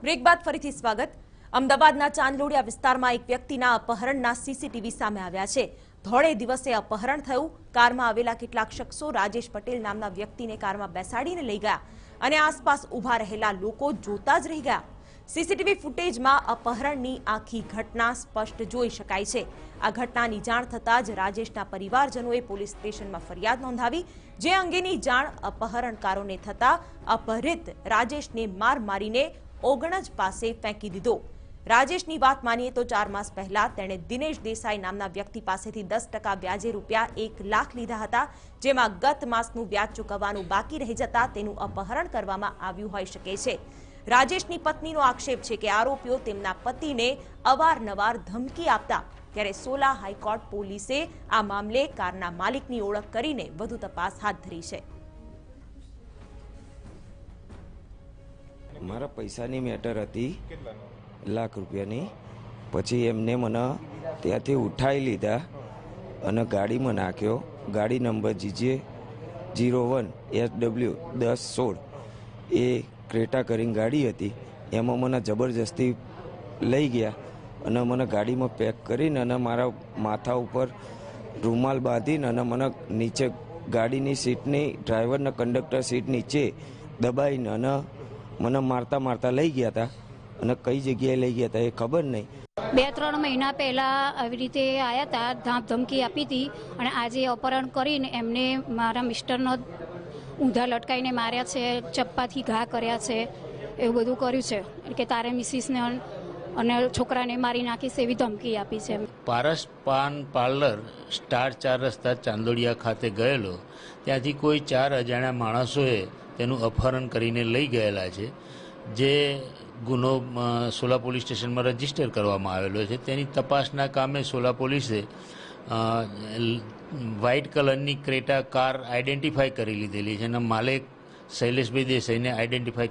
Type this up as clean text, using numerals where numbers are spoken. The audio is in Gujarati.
બ્રેક બાદ ફરીથી સ્વાગત। અમદાવાદના ચાંદલોડિયા વિસ્તારમાં એક વ્યક્તિના અપહરણના સીસીટીવી સામે આવ્યા છે। ધોળે દિવસે અપહરણ થયું। કારમાં આવેલા કેટલાક શખ્સો રાજેશ પટેલ નામના વ્યક્તિને કારમાં બેસાડીને લઈ ગયા અને આસપાસ ઊભા રહેલા લોકો જોતા જ રહી ગયા। સીસીટીવી ફૂટેજમાં અપહરણની આખી ઘટના સ્પષ્ટ જોઈ શકાય છે। આ ઘટનાની જાણ થતાં જ રાજેશના પરિવારજનોએ પોલીસ સ્ટેશનમાં ફરિયાદ નોંધાવી, જે અંગેની જાણ અપહરણકારોને થતાં અપહૃત રાજેશને માર મારીને ઓગણજ પાસે ફેંકી દીધો। રાજેશની વાત માનીએ તો 4 માસ પહેલા તેણે દિનેશ દેસાઈ નામના વ્યક્તિ પાસેથી 10% વ્યાજે રૂપિયા 1 લાખ લીધા હતા, જેમાં ગત માસનું વ્યાજ ચૂકવવાનું બાકી રહી જતા તેનું અપહરણ કરવામાં આવ્યું હોઈ શકે છે। રાજેશની પત્નીનો આક્ષેપ છે કે આરોપીઓ તેમના પતિને અવારનવાર ધમકી આપતા, ત્યારે સોલા હાઈકોર્ટ પોલીસે આ મામલે કારના માલિકની ઓળખ કરીને વધુ તપાસ હાથ ધરી છે। મારા પૈસાની મેટર હતી, લાખ રૂપિયાની। પછી એમને મને ત્યાંથી ઉઠાવી લીધા અને ગાડીમાં નાખ્યો। ગાડી નંબર GJ01 SW 1016 એ ક્રેટા કરીને ગાડી હતી। એમાં મને જબરજસ્તી લઈ ગયા અને મને ગાડીમાં પેક કરીને અને મારા માથા ઉપર રૂમાલ બાંધીને અને મને નીચે ગાડીની સીટની ડ્રાઈવરના કંડક્ટર સીટ નીચે દબાઈને અને મને મારતા મારતા લઈ ગયા હતા અને કઈ જગ્યાએ લઈ ગયા હતા એ ખબર નહીં। 2-3 મહિના પહેલાં આવી રીતે આવ્યા હતા, ધાક ધમકી આપી હતી અને આજે અપહરણ કરીને એમને મારા મિસ્ટરનો ઊંધા લટકાઈને માર્યા છે, ચપ્પાથી ઘા કર્યા છે, એવું બધું કર્યું છે કે તારે મિસિસને અને છોકરાને મારી નાખીશ એવી ધમકી આપી છે। પારસ પાન પાર્લર સ્ટાર 4 રસ્તા ચાંદોડિયા ખાતે ગયેલો, ત્યાંથી કોઈ 4 અજાણ્યા માણસોએ તેનું અપહરણ કરીને લઈ ગયેલા છે, જે ગુનો સોલા પોલીસ સ્ટેશનમાં રજીસ્ટર કરવામાં આવેલો છે। તેની તપાસના કામે સોલા પોલીસે વ્હાઇટ કલરની ક્રેટા કાર આઈડેન્ટિફાઈ કરી લીધેલી છે અને માલિક શૈલેષભાઈ દેસાઈને આઈડેન્ટિફાઈ